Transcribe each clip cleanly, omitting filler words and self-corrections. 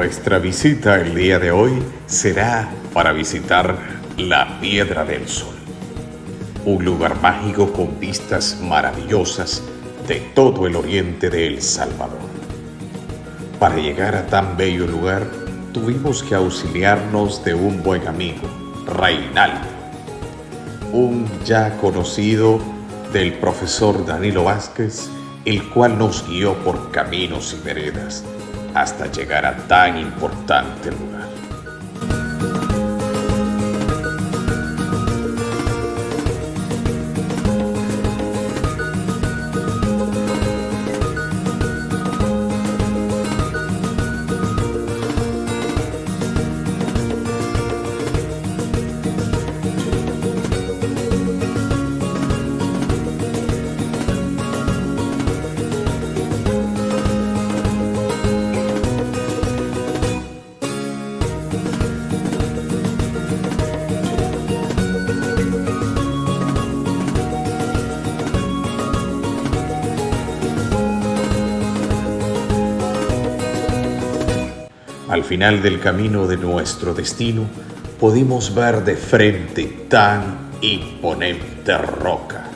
Nuestra visita el día de hoy será para visitar la Piedra del Sol, un lugar mágico con vistas maravillosas de todo el oriente de El Salvador. Para llegar a tan bello lugar, tuvimos que auxiliarnos de un buen amigo, Reinaldo, un ya conocido del profesor Danilo Vázquez, el cual nos guió por caminos y veredas hasta llegar a tan importante lugar. Al final del camino de nuestro destino, pudimos ver de frente tan imponente roca.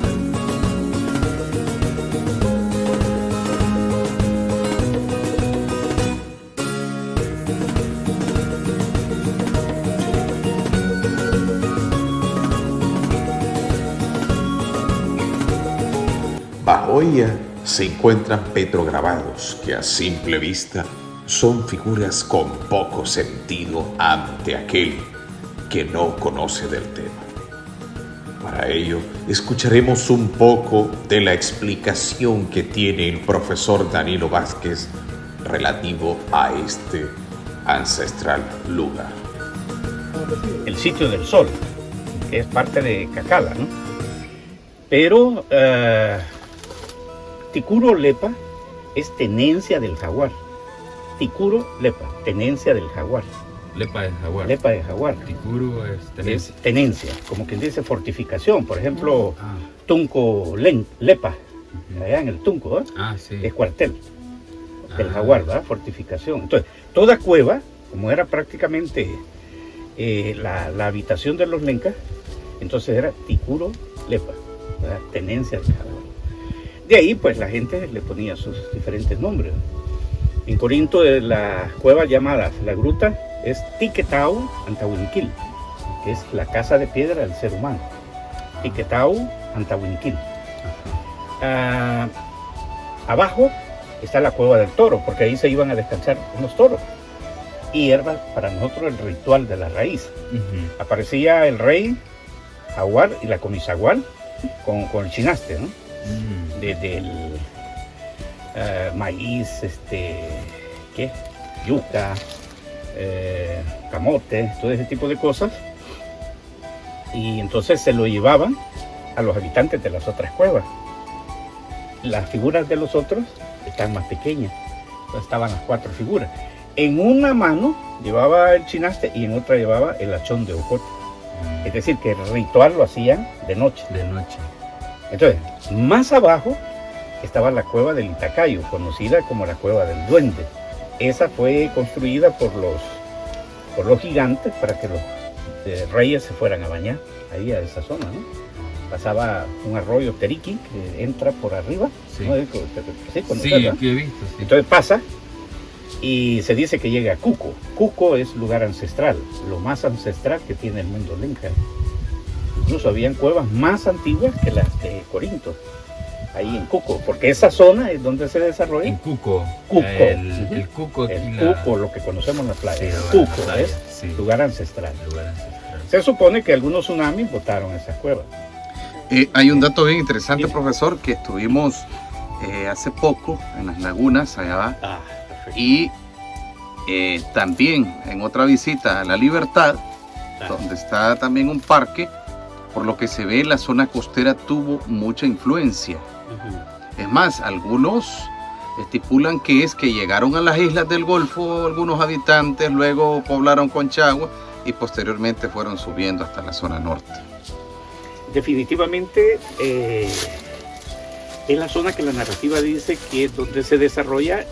Bajo ella se encuentran petrograbados que a simple vista son figuras con poco sentido ante aquel que no conoce del tema. Para ello, escucharemos un poco de la explicación que tiene el profesor Danilo Vázquez relativo a este ancestral lugar. El sitio del sol, que es parte de Cacala, ¿no? Pero Ticuro Lepa es tenencia del jaguar. Ticuro Lepa, tenencia del jaguar. Lepa de jaguar. Lepa de jaguar. Ticuro es tenencia. Es tenencia, como quien dice fortificación. Por ejemplo, Tunco Lepa, allá en el Tunco, Sí. es cuartel del jaguar, ¿verdad? Fortificación. Entonces, toda cueva, como era prácticamente la habitación de los lencas, entonces era Ticuro Lepa, ¿verdad? Tenencia del jaguar. De ahí, pues, la gente le ponía sus diferentes nombres. En Corinto, la cueva llamada la gruta es Tiquetau Antahuiniquil, que es la casa de piedra del ser humano. Tiquetau Antahuiniquil. Abajo está la cueva del toro, porque ahí se iban a descansar unos toros. Y era para nosotros el ritual de la raíz. Aparecía el rey jaguar y la comisagual con el chinaste, ¿no? Del maíz, yuca, camote, todo ese tipo de cosas. Y entonces se lo llevaban a los habitantes de las otras cuevas. Las figuras de los otros están más pequeñas. Entonces estaban las 4 figuras. En una mano llevaba el chinaste y en otra llevaba el hachón de ocote. Es decir, que el ritual lo hacían de noche. De noche. Entonces, más abajo estaba la cueva del Itacayo, conocida como la cueva del duende. Esa fue construida por los gigantes para que los reyes se fueran a bañar ahí a esa zona, ¿no? Pasaba un arroyo Teriqui que entra por arriba, sí. ¿no? Sí, aquí he visto. Sí. Entonces pasa y se dice que llega a Cuco. Cuco es lugar ancestral, lo más ancestral que tiene el mundo lenca. Incluso habían cuevas más antiguas que las de Corinto, ahí en Cuco, porque esa zona es donde se desarrolla. En Cuco. Cuco. El Cuco. El Cuco, lo que conocemos en la playa. Sí, Cuco playa, es sí. lugar ancestral. Lugar ancestral. Se supone que algunos tsunamis botaron esas cuevas. Hay un dato bien interesante, profesor, que estuvimos hace poco en las lagunas allá Perfecto. y también en otra visita a La Libertad, donde está también un parque. Por lo que se ve, la zona costera tuvo mucha influencia. Es más, algunos estipulan que es que llegaron a las islas del Golfo algunos habitantes, luego poblaron Conchagua y posteriormente fueron subiendo hasta la zona norte. Definitivamente es la zona que la narrativa dice que es donde se desarrolla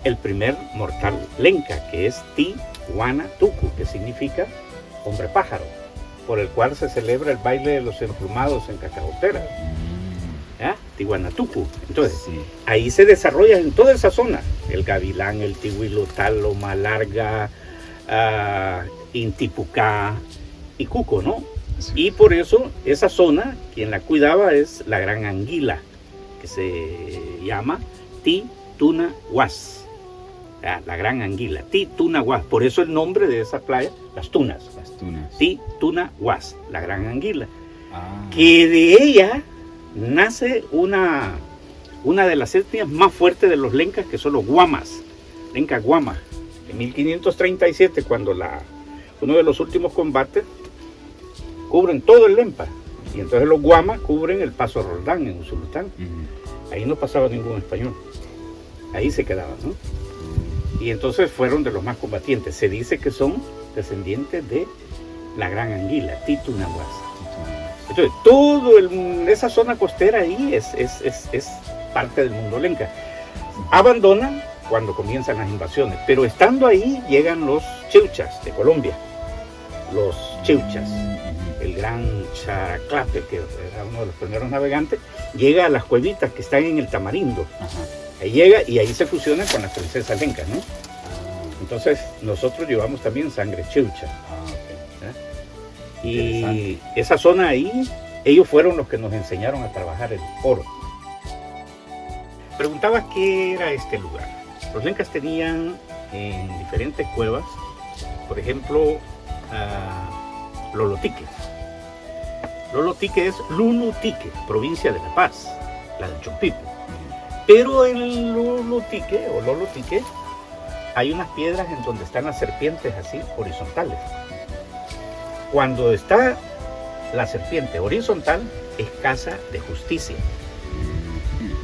el primer mortal lenca, que es Tiwanatukú, que significa hombre pájaro, por el cual se celebra el baile de los emplumados en Cacaotera. ¿Ya? Tiwanatukú. Entonces, Sí. ahí se desarrolla en toda esa zona el gavilán, el tihuilotalo, malarga, Intipucá y cuco, ¿no? Sí. Y por eso esa zona, quien la cuidaba es la gran anguila, que se llama Titunahuas. La gran anguila, Titunahuas. Por eso el nombre de esa playa, las tunas. Las tunas. Titunahuas, la gran anguila. Ah. Que de ella nace una de las etnias más fuertes de los lencas, que son los guamas, lenca guama. En 1537, cuando uno de los últimos combates, cubren todo el Lempa, y entonces los guamas cubren el Paso Roldán en Usulután. Ujú. Ahí no pasaba ningún español, ahí se quedaban, ¿no? Y entonces fueron de los más combatientes. Se dice que son descendientes de la gran anguila, Titunahuas. Entonces, esa zona costera ahí es parte del mundo lenca. Abandonan cuando comienzan las invasiones, pero estando ahí llegan los cheuchas de Colombia. Los cheuchas, el gran Characlape, que era uno de los primeros navegantes, llega a las cuevitas que están en el Tamarindo. Ajá. Ahí llega y ahí se fusiona con las princesas lencas, ¿no? Entonces, nosotros llevamos también sangre cheucha. Ok. Y Interesante. esa zona ahí, ellos fueron los que nos enseñaron a trabajar el oro. Preguntabas qué era este lugar. Los lencas tenían en diferentes cuevas, por ejemplo, Lolotique. Lolotique es Lunutique, provincia de La Paz, la de Chompipe. Pero en Lolotique hay unas piedras en donde están las serpientes así horizontales. Cuando está la serpiente horizontal es casa de justicia.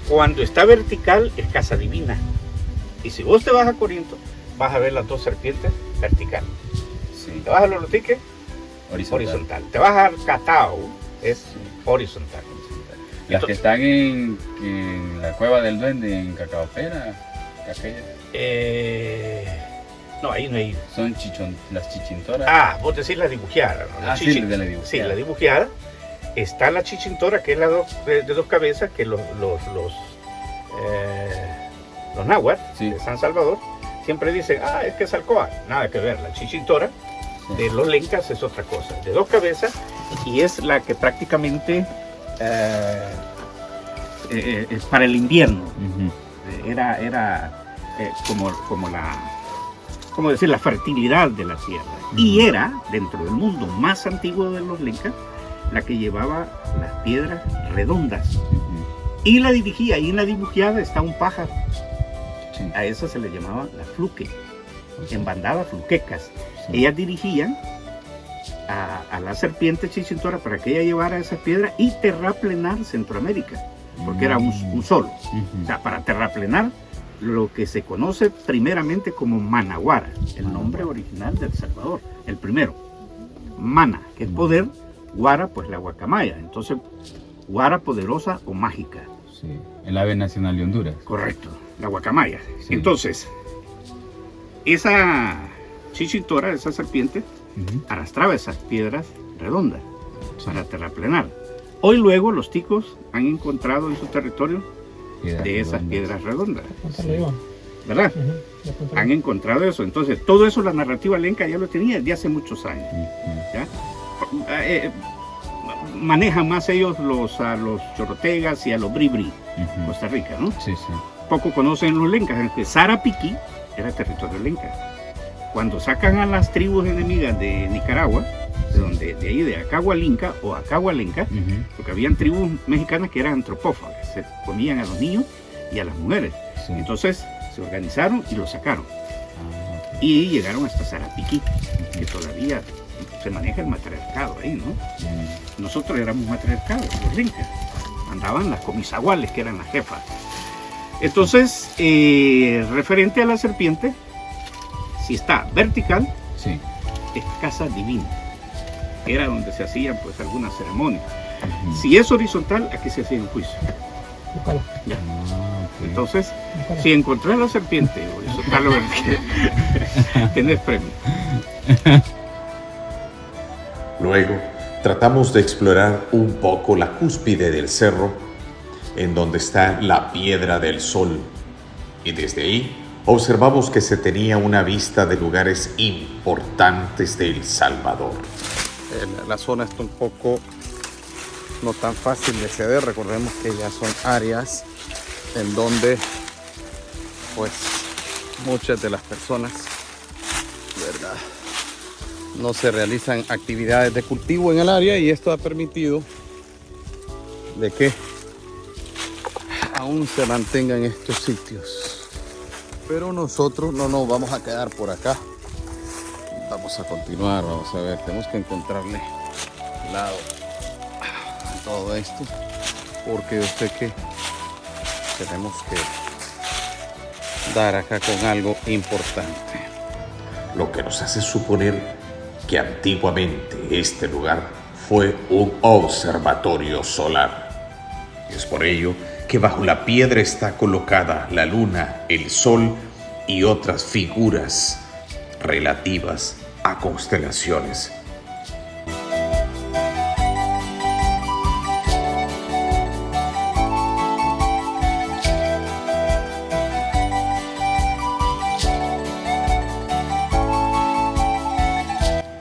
Cuando está vertical es casa divina. Y si vos te vas a Corinto, vas a ver las dos serpientes vertical. Sí. Te vas a Lolotique, horizontal. Te vas a Catao, es horizontal. Las que están en la cueva del duende en Cacaopera, aquellas, No, ahí no hay. son las chichintoras. Vos decís la dibujeada, ¿no? Ah, sí, de la dibujeada. Sí, la dibujeada. Está la chichintora, que es la de dos cabezas, que los náhuatl Sí. de San Salvador siempre dicen, es que es Alcoa. Nada que ver, la chichintora Sí. de los lencas es otra cosa, de dos cabezas, y es la que prácticamente es para el invierno. Ujú. Era como decir, la fertilidad de la tierra. Y era, dentro del mundo más antiguo de los lencas, la que llevaba las piedras redondas. Ujú. Y la dirigía, y en la dibujeada está un pájaro. Sí. A eso se le llamaba la fluque, en bandadas fluquecas. Sí. Ellas dirigían a la serpiente chichintora para que ella llevara esas piedras y terraplenar Centroamérica, porque era un solo. Ujú. O sea, para terraplenar lo que se conoce primeramente como Managuara, el nombre original del Salvador, el primero. Mana, que es poder, Guara, pues la guacamaya. Entonces, Guara poderosa o mágica. Sí. El ave nacional de Honduras. Correcto, la guacamaya. Sí. Entonces, esa chichintora, esa serpiente, Ujú. arrastraba esas piedras redondas para terraplenar. Hoy luego los ticos han encontrado en su territorio Piedras de esas redondas. piedras redondas, Punta León. ¿verdad? Ujú, la Punta Han León. encontrado eso. Entonces, todo eso la narrativa lenca ya lo tenía desde hace muchos años. Ujú. ¿Ya? Manejan más ellos a los chorotegas y a los bribri, Ujú. Costa Rica, ¿no? Sí, sí. Poco conocen los lencas, es que Sarapiquí era territorio lenca. Cuando sacan a las tribus enemigas de Nicaragua, de ahí de Acahualinca o Acahualenca, Ujú. porque habían tribus mexicanas que eran antropófagas, se comían a los niños y a las mujeres. Sí. Entonces se organizaron y los sacaron. Ah, ok. Y llegaron hasta Sarapiquí, que todavía se maneja el matriarcado ahí, ¿no? Mm. Nosotros éramos matriarcados, los lencas. Mandaban las comisaguales, que eran las jefas. Entonces, referente a la serpiente, si está vertical, Sí. es casa divina. Era donde se hacían pues algunas ceremonias. Ujú. Si es horizontal, aquí se hacía un juicio. Búscala, Ya. Ah, ok. Entonces, búscala. si encontrás la serpiente horizontal, disfrutarlo porque tienes premio. Luego, tratamos de explorar un poco la cúspide del cerro, en donde está la Piedra del Sol, y desde ahí observamos que se tenía una vista de lugares importantes de El Salvador. La zona está un poco no tan fácil de acceder. Recordemos que ya son áreas en donde pues muchas de las personas, ¿verdad?, no se realizan actividades de cultivo en el área, y esto ha permitido de que aún se mantengan estos sitios. Pero nosotros no nos vamos a quedar por acá, vamos a continuar, vamos a ver, tenemos que encontrarle lado a todo esto, porque yo sé que tenemos que dar acá con algo importante. Lo que nos hace suponer que antiguamente este lugar fue un observatorio solar. Es por ello que bajo la piedra está colocada la luna, el sol y otras figuras relativas a constelaciones.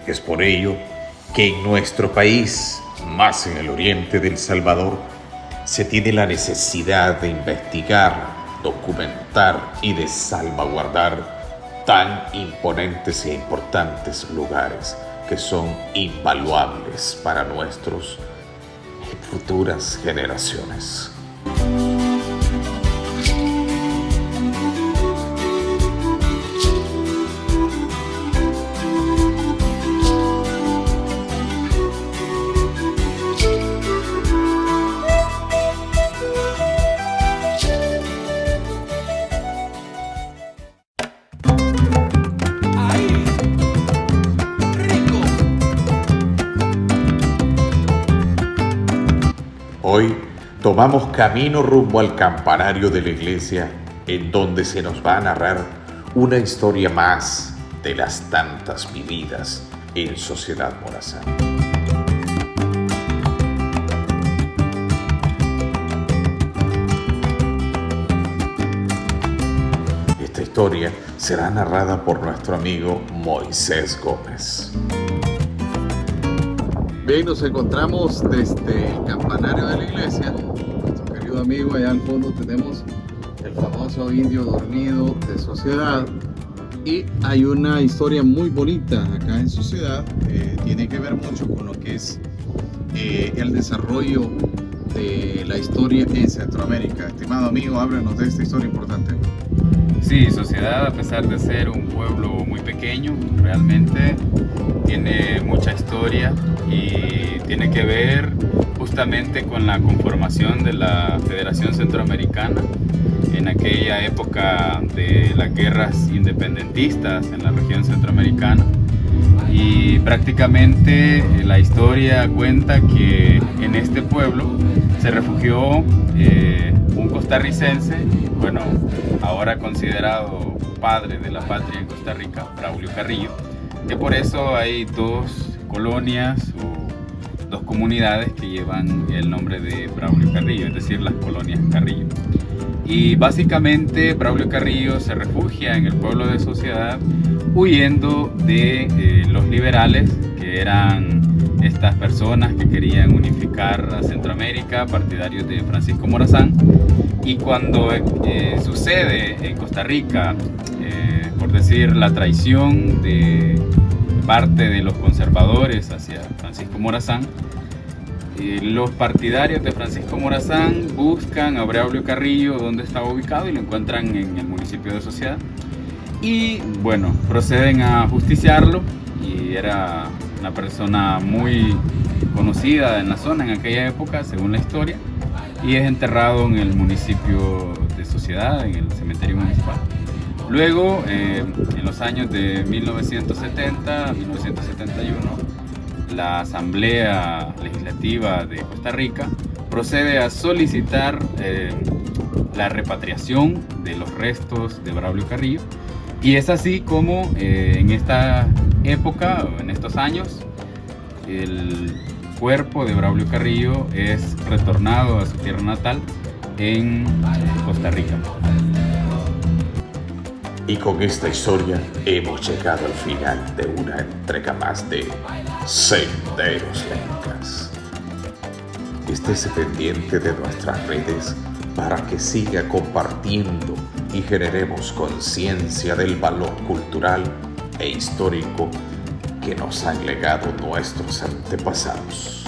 Es por ello que en nuestro país, más en el oriente de El Salvador, se tiene la necesidad de investigar, documentar y de salvaguardar tan imponentes e importantes lugares que son invaluables para nuestras futuras generaciones. Hoy tomamos camino rumbo al campanario de la iglesia, en donde se nos va a narrar una historia más de las tantas vividas en Sociedad Morazán. Esta historia será narrada por nuestro amigo Moisés Gómez. Bien, nos encontramos desde el campanario de la iglesia. Nuestro querido amigo, allá al fondo tenemos el famoso indio dormido de Sociedad. Y hay una historia muy bonita acá en Sociedad. Tiene que ver mucho con lo que es el desarrollo de la historia en Centroamérica. Estimado amigo, háblanos de esta historia importante. Sí, Sociedad, a pesar de ser un pueblo muy pequeño, realmente tiene mucha historia y tiene que ver justamente con la conformación de la Federación Centroamericana en aquella época de las guerras independentistas en la región centroamericana. Y prácticamente la historia cuenta que en este pueblo se refugió un costarricense, bueno, ahora considerado padre de la patria en Costa Rica, Braulio Carrillo, que por eso hay dos colonias o dos comunidades que llevan el nombre de Braulio Carrillo, es decir, las colonias Carrillo. Y básicamente Braulio Carrillo se refugia en el pueblo de Sociedad huyendo de los liberales, que eran estas personas que querían unificar a Centroamérica, partidarios de Francisco Morazán. Y cuando sucede en Costa Rica, por decir, la traición de parte de los conservadores hacia Francisco Morazán, los partidarios de Francisco Morazán buscan a Braulio Carrillo donde estaba ubicado y lo encuentran en el municipio de Sociedad. Y bueno, proceden a justiciarlo, y era una persona muy conocida en la zona en aquella época, según la historia, y es enterrado en el municipio de Sociedad, en el cementerio municipal. Luego, en los años de 1970 a 1971, la Asamblea Legislativa de Costa Rica procede a solicitar la repatriación de los restos de Braulio Carrillo Y es así como en esta época, en estos años, el cuerpo de Braulio Carrillo es retornado a su tierra natal en Costa Rica. Y con esta historia hemos llegado al final de una entrega más de Senderos Lencas. Estés pendiente de nuestras redes para que siga compartiendo y generemos conciencia del valor cultural e histórico que nos han legado nuestros antepasados.